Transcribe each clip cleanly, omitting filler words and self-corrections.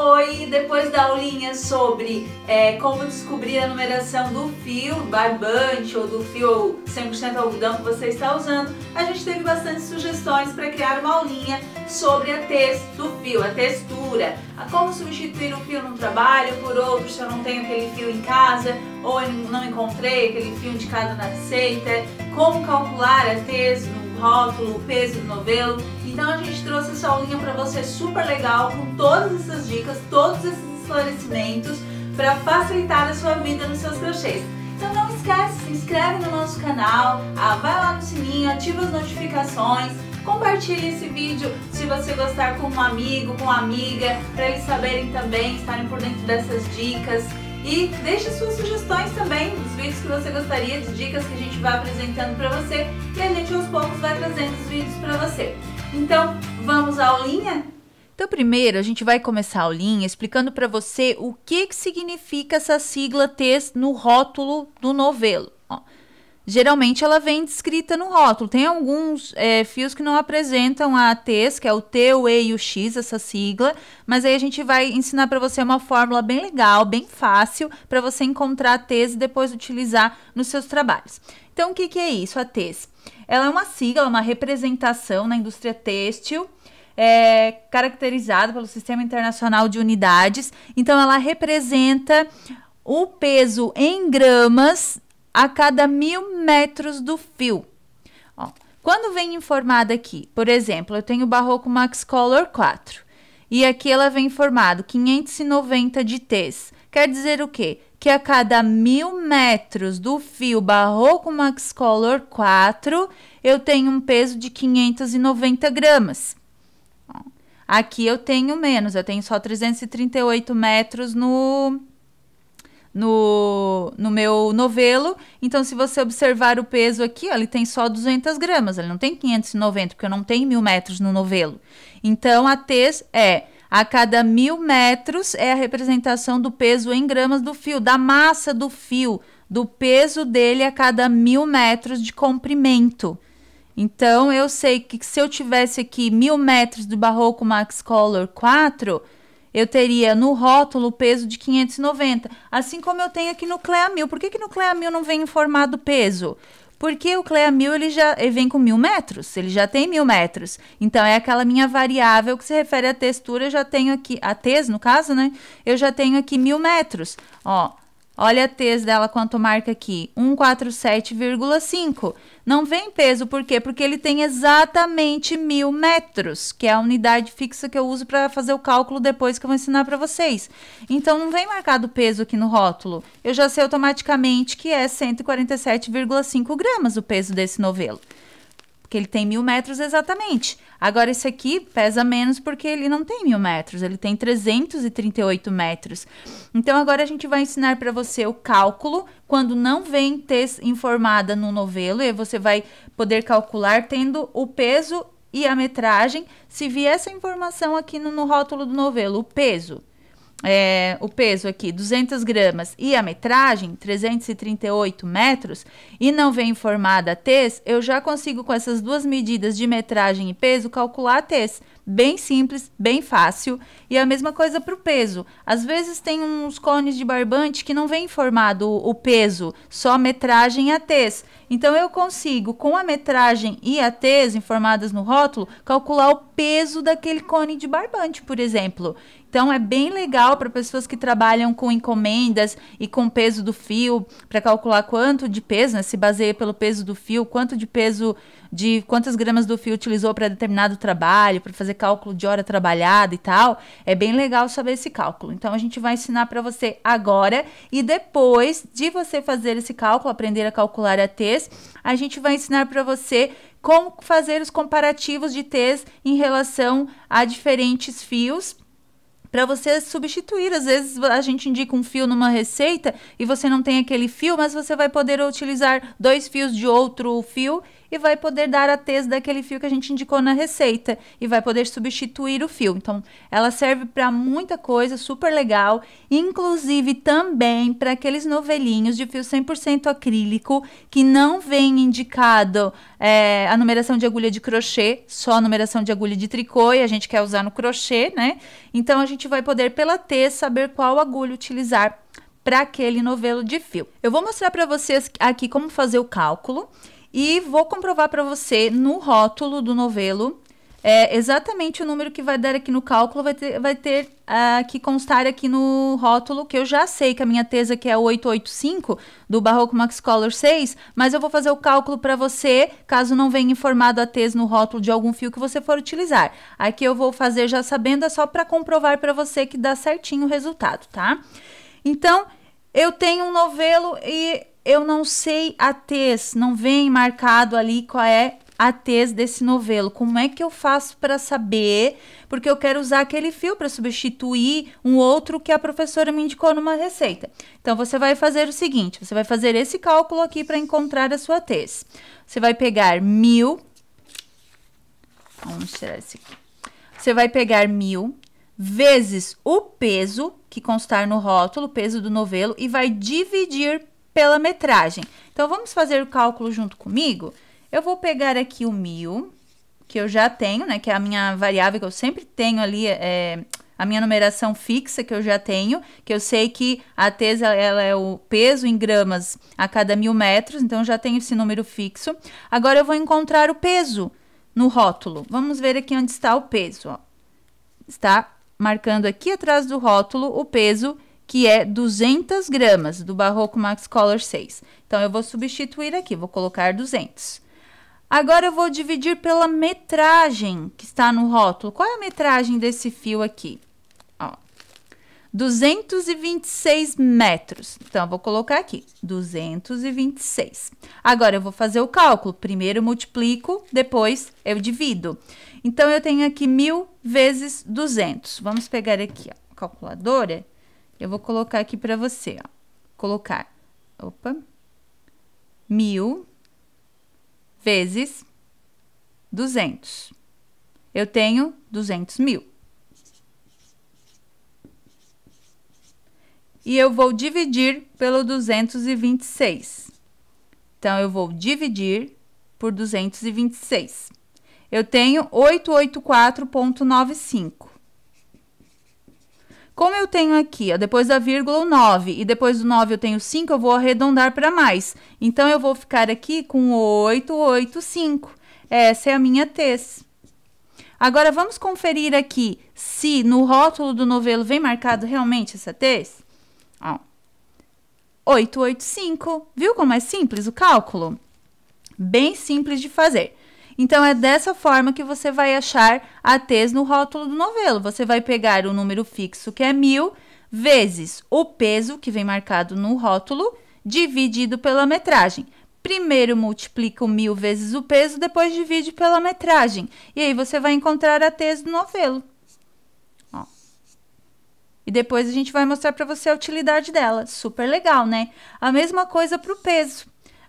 Oi! Depois da aulinha sobre como descobrir a numeração do fio barbante ou do fio 100% algodão que você está usando, a gente teve bastante sugestões para criar uma aulinha sobre a tez do fio, a textura, como substituir um fio no trabalho por outro se eu não tenho aquele fio em casa ou eu não encontrei aquele fio indicado na receita, como calcular a tez no rótulo, o peso do novelo. Então a gente trouxe essa aulinha para você super legal, com todas essas dicas, todos esses esclarecimentos para facilitar a sua vida nos seus crochês. Então não esquece, se inscreve no nosso canal, vai lá no sininho, ativa as notificações, compartilhe esse vídeo se você gostar com um amigo, com uma amiga, para eles saberem também, estarem por dentro dessas dicas. E deixe suas sugestões também dos vídeos que você gostaria, de dicas que a gente vai apresentando para você e a gente aos poucos vai trazendo os vídeos para você. Então, vamos à aulinha? Então, primeiro, a gente vai começar a aulinha explicando para você o que significa essa sigla tez no rótulo do novelo. Ó, geralmente, ela vem descrita no rótulo. Tem alguns fios que não apresentam a tez, que é o T, o E e o X, essa sigla. Mas aí a gente vai ensinar para você uma fórmula bem legal, bem fácil, para você encontrar a tez e depois utilizar nos seus trabalhos. Então, o que é isso, a tez? Ela é uma sigla, uma representação na indústria têxtil, caracterizada pelo Sistema Internacional de Unidades. Então, ela representa o peso em gramas a cada 1000 metros do fio. Ó, quando vem informada aqui, por exemplo, eu tenho o Barroco Max Color 4 e aqui ela vem informado 590 de tez. Quer dizer o quê? Que a cada 1000 metros do fio Barroco Max Color 4, eu tenho um peso de 590 gramas. Aqui eu tenho menos, eu tenho só 338 metros no meu novelo. Então, se você observar o peso aqui, ó, ele tem só 200 gramas, ele não tem 590, porque eu não tenho 1000 metros no novelo. Então, a tez a cada 1000 metros é a representação do peso em gramas do fio, da massa do fio, do peso dele a cada 1000 metros de comprimento. Então, eu sei que se eu tivesse aqui 1000 metros do Barroco Max Color 4, eu teria no rótulo o peso de 590, assim como eu tenho aqui no Clea 1000. Por que no Clea 1000 não vem informado o peso? Porque o Clea 1000 ele vem com 1000 metros, ele já tem 1000 metros. Então, é aquela minha variável que se refere à textura, eu já tenho aqui, a tez no caso, né? Eu já tenho aqui 1000 metros. Ó, olha a tez dela quanto marca aqui, 147,5. Não vem peso, por quê? Porque ele tem exatamente 1000 metros, que é a unidade fixa que eu uso para fazer o cálculo depois que eu vou ensinar para vocês. Então, não vem marcado peso aqui no rótulo. Eu já sei automaticamente que é 147,5 gramas o peso desse novelo. Porque ele tem 1000 metros exatamente. Agora, esse aqui pesa menos porque ele não tem 1000 metros, ele tem 338 metros. Então, agora a gente vai ensinar para você o cálculo quando não vem tez informada no novelo, e você vai poder calcular tendo o peso e a metragem. Se vier essa informação aqui no rótulo do novelo, o peso aqui, 200 gramas, e a metragem, 338 metros, e não vem informada a tez, eu já consigo, com essas duas medidas de metragem e peso, calcular a tez. Bem simples, bem fácil. E a mesma coisa para o peso. Às vezes tem uns cones de barbante que não vem informado o peso, só a metragem e a tez. Então, eu consigo, com a metragem e a tez informadas no rótulo, calcular o peso daquele cone de barbante, por exemplo. Então, é bem legal para pessoas que trabalham com encomendas e com peso do fio, para calcular quanto de peso, né, se baseia pelo peso do fio, quanto de peso, de quantas gramas do fio utilizou para determinado trabalho, para fazer cálculo de hora trabalhada e tal. É bem legal saber esse cálculo. Então, a gente vai ensinar para você agora, e depois de você fazer esse cálculo, aprender a calcular a tez, a gente vai ensinar para você como fazer os comparativos de tez em relação a diferentes fios, para você substituir. Às vezes a gente indica um fio numa receita e você não tem aquele fio, mas você vai poder utilizar 2 fios de outro fio e vai poder dar a tez daquele fio que a gente indicou na receita e vai poder substituir o fio. Então, ela serve para muita coisa, super legal, inclusive também para aqueles novelinhos de fio 100% acrílico que não vem indicado a numeração de agulha de crochê, só a numeração de agulha de tricô, e a gente quer usar no crochê, né? Então, a gente vai poder, pela tez, saber qual agulha utilizar para aquele novelo de fio. Eu vou mostrar para vocês aqui como fazer o cálculo e vou comprovar para você no rótulo do novelo exatamente o número que vai dar aqui no cálculo, vai ter que constar aqui no rótulo, que eu já sei que a minha tesa aqui é 885 do Barroco Max Color 6, mas eu vou fazer o cálculo para você, caso não venha informado a tesa no rótulo de algum fio que você for utilizar. Aqui eu vou fazer já sabendo, é só para comprovar para você que dá certinho o resultado, tá? Então, eu tenho um novelo e eu não sei a tez, não vem marcado ali qual é a tez desse novelo. Como é que eu faço para saber? Porque eu quero usar aquele fio para substituir um outro que a professora me indicou numa receita. Então, você vai fazer o seguinte, você vai fazer esse cálculo aqui para encontrar a sua tez. Você vai pegar 1000, vamos tirar esse aqui. Você vai pegar 1000 vezes o peso que constar no rótulo, o peso do novelo, e vai dividir pela metragem. Então, vamos fazer o cálculo junto comigo? Eu vou pegar aqui o 1000, que eu já tenho, né? Que é a minha variável que eu sempre tenho ali, a minha numeração fixa que eu já tenho, que eu sei que a tez, ela é o peso em gramas a cada 1000 metros, então eu já tenho esse número fixo. Agora, eu vou encontrar o peso no rótulo. Vamos ver aqui onde está o peso, ó. Está marcando aqui atrás do rótulo o peso, que é 200 gramas do Barroco Max Color 6. Então, eu vou substituir aqui, vou colocar 200. Agora, eu vou dividir pela metragem que está no rótulo. Qual é a metragem desse fio aqui? Ó, 226 metros. Então, eu vou colocar aqui, 226. Agora, eu vou fazer o cálculo. Primeiro, eu multiplico, depois eu divido. Então, eu tenho aqui 1000 vezes 200. Vamos pegar aqui, ó, a calculadora. Eu vou colocar aqui para você, ó. Colocar, 1000 vezes 200. Eu tenho 200 mil. E eu vou dividir pelo 226. Então, eu vou dividir por 226. Eu tenho 884,95. Como eu tenho aqui, ó, depois da vírgula, o 9, e depois do 9 eu tenho 5, eu vou arredondar para mais. Então, eu vou ficar aqui com 885. Essa é a minha tez. Agora, vamos conferir aqui se no rótulo do novelo vem marcado realmente essa tez. Ó, 885. Viu como é simples o cálculo? Bem simples de fazer. Então, é dessa forma que você vai achar a tez no rótulo do novelo. Você vai pegar o número fixo, que é 1000, vezes o peso, que vem marcado no rótulo, dividido pela metragem. Primeiro, multiplica o 1000 vezes o peso, depois divide pela metragem. E aí, você vai encontrar a tez do novelo. Ó. E depois, a gente vai mostrar para você a utilidade dela. Super legal, né? A mesma coisa para o peso.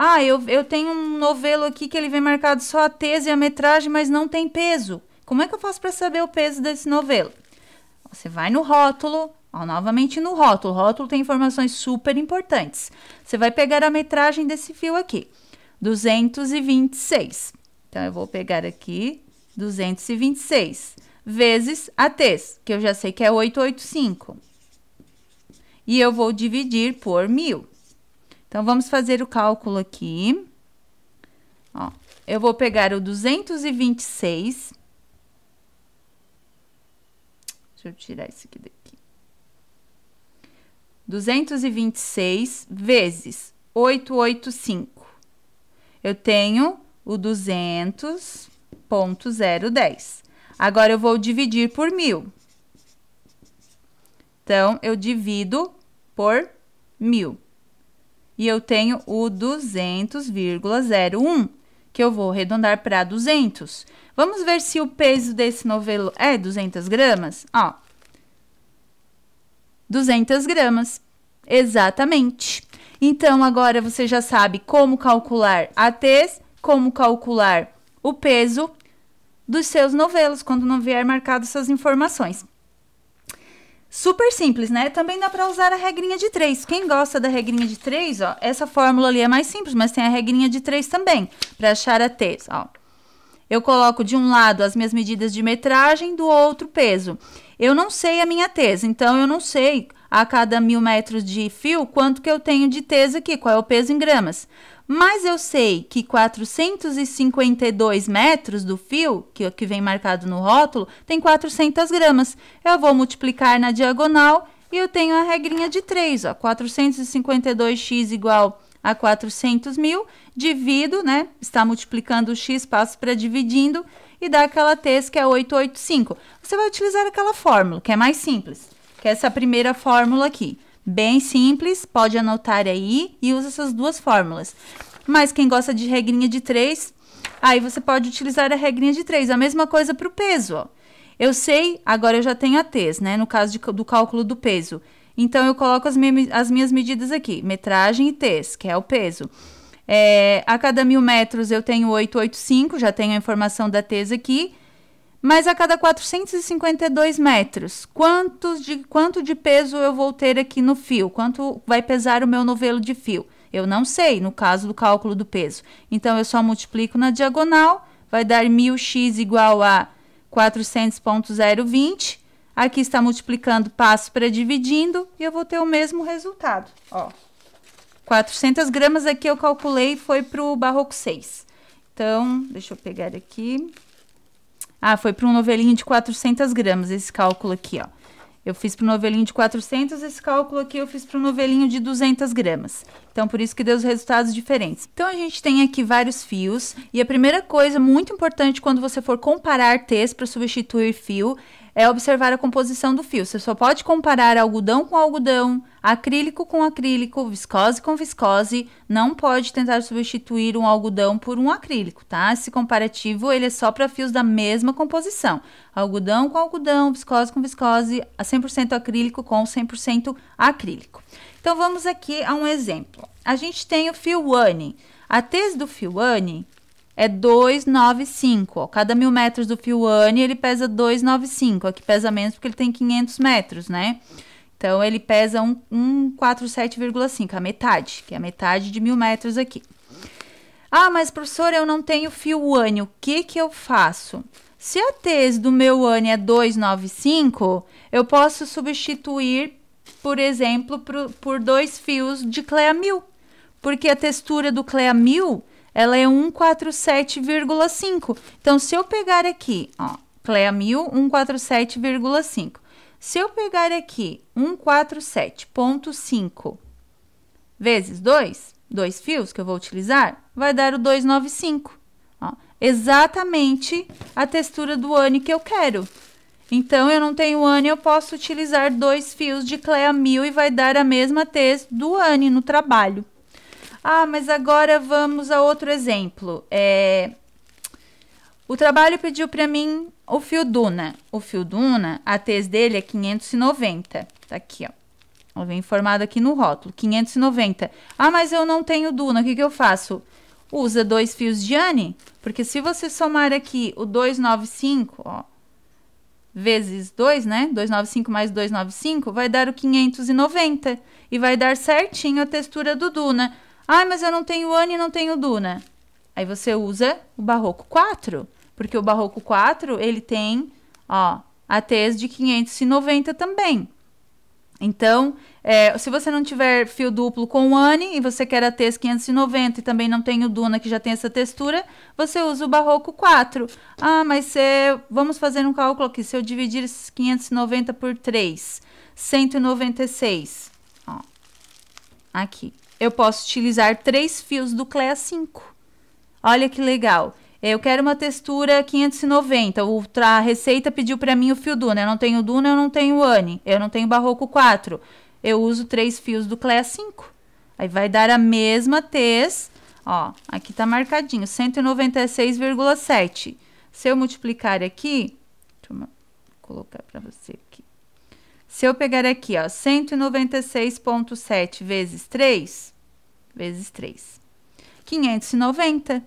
Ah, eu tenho um novelo aqui que ele vem marcado só a tez e a metragem, mas não tem peso. Como é que eu faço para saber o peso desse novelo? Você vai no rótulo, ó, novamente no rótulo. O rótulo tem informações super importantes. Você vai pegar a metragem desse fio aqui, 226. Então, eu vou pegar aqui 226 vezes a tez, que eu já sei que é 885. E eu vou dividir por 1000. Então, vamos fazer o cálculo aqui. Ó, eu vou pegar o 226. Deixa eu tirar isso aqui daqui. 226 vezes 885. Eu tenho o 200,010. Agora, eu vou dividir por 1000. Então, eu divido por 1000. E eu tenho o 200,01, que eu vou arredondar para 200. Vamos ver se o peso desse novelo é 200 gramas? Ó, 200 gramas, exatamente. Então, agora você já sabe como calcular a tez como calcular o peso dos seus novelos, quando não vier marcado essas informações. Super simples, né? Também dá para usar a regrinha de 3. Quem gosta da regrinha de 3, ó, essa fórmula ali é mais simples, mas tem a regrinha de 3 também, para achar a T, ó. Eu coloco de um lado as minhas medidas de metragem, do outro peso. Eu não sei a minha T, então eu não sei a cada 1000 metros de fio quanto que eu tenho de T aqui, qual é o peso em gramas. Mas eu sei que 452 metros do fio, que vem marcado no rótulo, tem 400 gramas. Eu vou multiplicar na diagonal e eu tenho a regrinha de 3, ó, 452x igual a 400 mil, divido, né, está multiplicando o x, passo para dividindo, e dá aquela T que é 885. Você vai utilizar aquela fórmula, que é mais simples, que é essa primeira fórmula aqui. Bem simples, pode anotar aí e usa essas duas fórmulas. Mas quem gosta de regrinha de 3, aí você pode utilizar a regrinha de 3. A mesma coisa para o peso, ó. Eu sei, agora eu já tenho a T, né, no caso do cálculo do peso. Então, eu coloco as minhas medidas aqui, metragem e T, que é o peso. A cada 1000 metros eu tenho 885, já tenho a informação da T aqui. Mas a cada 452 metros, quanto de peso eu vou ter aqui no fio? Quanto vai pesar o meu novelo de fio? Eu não sei, no caso do cálculo do peso. Então, eu só multiplico na diagonal, vai dar 1000x igual a 400,020. Aqui está multiplicando, passo para dividindo, e eu vou ter o mesmo resultado. Ó, 400 gramas aqui eu calculei, foi para o barroco 6. Então, deixa eu pegar aqui. Ah, foi para um novelinho de 400 gramas, esse cálculo aqui, ó. Eu fiz para o novelinho de 400, esse cálculo aqui eu fiz para o novelinho de 200 gramas. Então, por isso que deu os resultados diferentes. Então, a gente tem aqui vários fios. E a primeira coisa muito importante quando você for comparar T's para substituir fio é observar a composição do fio. Você só pode comparar algodão com algodão, acrílico com acrílico, viscose com viscose. Não pode tentar substituir um algodão por um acrílico, tá? Esse comparativo, ele é só para fios da mesma composição. Algodão com algodão, viscose com viscose, a 100% acrílico com 100% acrílico. Então, vamos aqui a um exemplo. A gente tem o fio ANI. A T do fio ANI é 295, ó. Cada 1000 metros do fio ANI, ele pesa 295. Aqui pesa menos porque ele tem 500 metros, né? Então, ele pesa 147,5, a metade, que é a metade de 1000 metros aqui. Ah, mas, professora, eu não tenho fio ANI, o que que eu faço? Se a T do meu ANI é 295, eu posso substituir, por exemplo, por 2 fios de Clea 1000, porque a textura do Clea 1000, ela é 147,5. Então, se eu pegar aqui, ó, Clea 1000, 147,5. Se eu pegar aqui 147,5 vezes 2 fios que eu vou utilizar, vai dar o 295. Ó, exatamente a textura do ANI que eu quero. Então, eu não tenho ANI, eu posso utilizar 2 fios de Clea 1000 e vai dar a mesma T do ANI no trabalho. Ah, mas agora vamos a outro exemplo. O trabalho pediu para mim o fio Duna. O fio Duna, a T dele é 590. Tá aqui, ó. Vem informado aqui no rótulo, 590. Ah, mas eu não tenho Duna, o que que eu faço? Usa 2 fios de ANI, porque se você somar aqui o 295, ó, vezes 2, né? 295 mais 295 vai dar o 590 e vai dar certinho a textura do Duna. Ah, mas eu não tenho ANI e não tenho Duna. Aí você usa o barroco 4, porque o barroco 4, ele tem, ó, a T de 590 também. Então, se você não tiver fio duplo com ANI e você quer a T 590 e também não tem o Duna que já tem essa textura, você usa o barroco 4. Ah, mas vamos fazer um cálculo aqui. Se eu dividir esses 590 por 3, 196. Ó, aqui. Eu posso utilizar 3 fios do Clea 5. Olha que legal. Eu quero uma textura 590. A receita pediu para mim o fio Duna. Eu não tenho Duna, eu não tenho ANI. Eu não tenho barroco 4. Eu uso 3 fios do Clea 5. Aí vai dar a mesma T's. Ó, aqui tá marcadinho, 196,7. Se eu multiplicar aqui, deixa eu colocar para você aqui. Se eu pegar aqui, ó, 196,7 vezes 3, 590.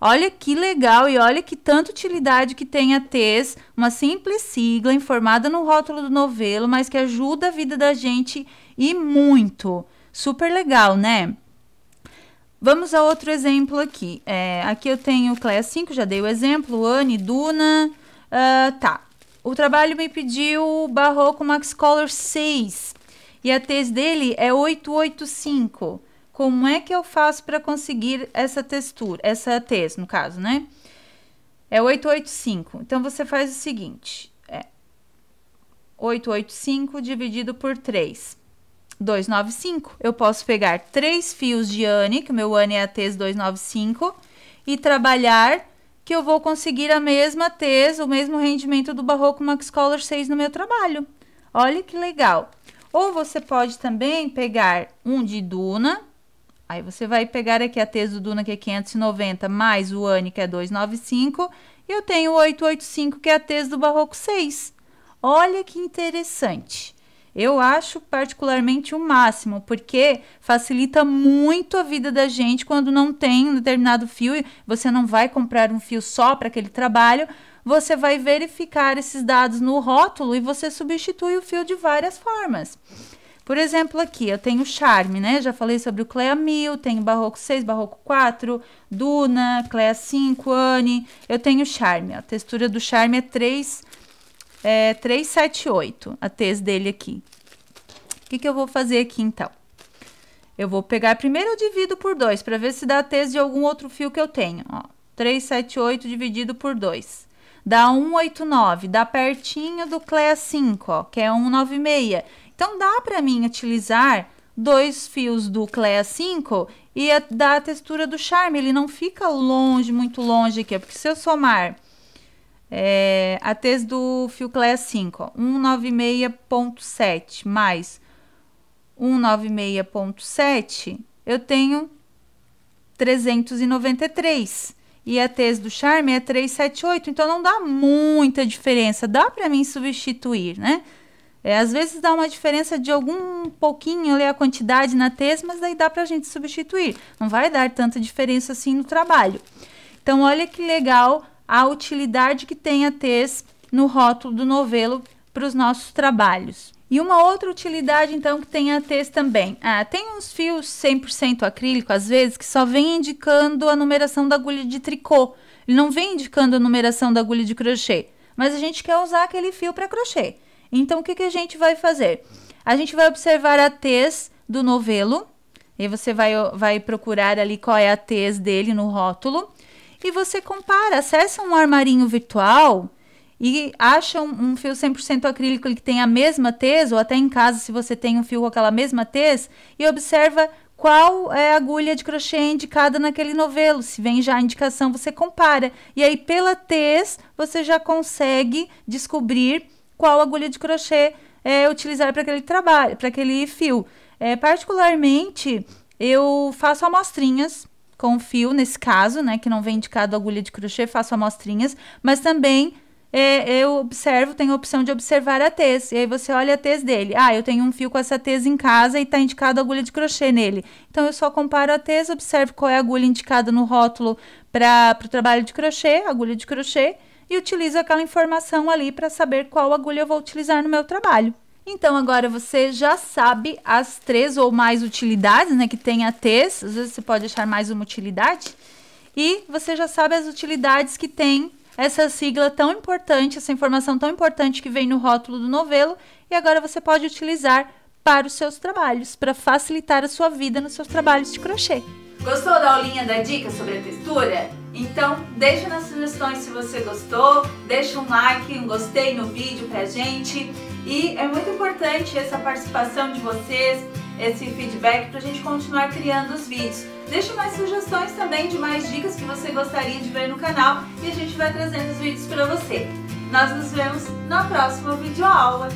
Olha que legal e olha que tanta utilidade que tem a TES, uma simples sigla informada no rótulo do novelo, mas que ajuda a vida da gente e muito. Super legal, né? Vamos a outro exemplo aqui. Aqui eu tenho CLEA 5, já dei o exemplo, Anne, Duna. Tá. O trabalho me pediu Barroco Maxcolor 6 e a TES dele é 885. Como é que eu faço para conseguir essa textura, essa TES, no caso, né? É 885. Então, você faz o seguinte. 885 dividido por 3. 295. Eu posso pegar 3 fios de Anne, que o meu Anne é a TES 295, e trabalhar que eu vou conseguir a mesma TES, o mesmo rendimento do Barroco Maxcolor 6 no meu trabalho. Olha que legal. Ou você pode também pegar um de Duna. Aí você vai pegar aqui a TES do Duna, que é 590, mais o Anne, que é 295, e eu tenho o 885, que é a TES do Barroco 6. Olha que interessante. Eu acho particularmente o máximo, porque facilita muito a vida da gente quando não tem um determinado fio e você não vai comprar um fio só para aquele trabalho, você vai verificar esses dados no rótulo e você substitui o fio de várias formas. Por exemplo, aqui eu tenho Charme, né? Já falei sobre o CLEA 1000, tenho Barroco 6, Barroco 4, Duna, CLEA 5, Anne. Eu tenho Charme, a textura do Charme é 378, a TES dele aqui. O que eu vou fazer aqui, então? Eu vou pegar, primeiro eu divido por 2, para ver se dá a TES de algum outro fio que eu tenho. Ó, 378 dividido por 2. Dá 189, dá pertinho do CLEA 5, ó, que é 196. Então, dá para mim utilizar 2 fios do CLEA 5 e dar a textura do Charme. Ele não fica longe, muito longe aqui, porque se eu somar a TES do fio CLEA 5, 196.7 mais 196.7, eu tenho 393. E a TES do Charme é 378, então não dá muita diferença. Dá para mim substituir, né? Às vezes dá uma diferença de algum pouquinho ali a quantidade na TES, mas daí dá pra gente substituir. Não vai dar tanta diferença assim no trabalho. Então, olha que legal a utilidade que tem a TES no rótulo do novelo para os nossos trabalhos. E uma outra utilidade, então, que tem a TES também. Tem uns fios 100% acrílico, às vezes, que só vem indicando a numeração da agulha de tricô. Ele não vem indicando a numeração da agulha de crochê, mas a gente quer usar aquele fio para crochê. Então, o que a gente vai fazer? A gente vai observar a TES do novelo, e você vai procurar ali qual é a TES dele no rótulo, e você compara, acessa um armarinho virtual e acha um fio 100% acrílico que tem a mesma TES, ou até em casa, se você tem um fio com aquela mesma TES, e observa qual é a agulha de crochê indicada naquele novelo. Se vem já a indicação, você compara. E aí, pela TES, você já consegue descobrir qual agulha de crochê utilizar para aquele trabalho, para aquele fio. Particularmente, eu faço amostrinhas com fio, nesse caso, né, que não vem indicado agulha de crochê, faço amostrinhas, mas também eu observo, tenho a opção de observar a TES, e aí você olha a TES dele. Eu tenho um fio com essa TES em casa e está indicado agulha de crochê nele. Então, eu só comparo a TES, observo qual é a agulha indicada no rótulo para o trabalho de crochê, agulha de crochê, e utilizo aquela informação ali para saber qual agulha eu vou utilizar no meu trabalho. Então, agora você já sabe as 3 ou mais utilidades, né, que tem a TES. Às vezes você pode achar mais uma utilidade. E você já sabe as utilidades que tem essa sigla tão importante, essa informação tão importante que vem no rótulo do novelo. E agora você pode utilizar para os seus trabalhos, para facilitar a sua vida nos seus trabalhos de crochê. Gostou da aulinha da dica sobre a textura? Então, deixa nas sugestões se você gostou, deixa um like, um gostei no vídeo pra gente. E é muito importante essa participação de vocês, esse feedback pra gente continuar criando os vídeos. Deixa mais sugestões também de mais dicas que você gostaria de ver no canal e a gente vai trazendo os vídeos pra você. Nós nos vemos na próxima videoaula.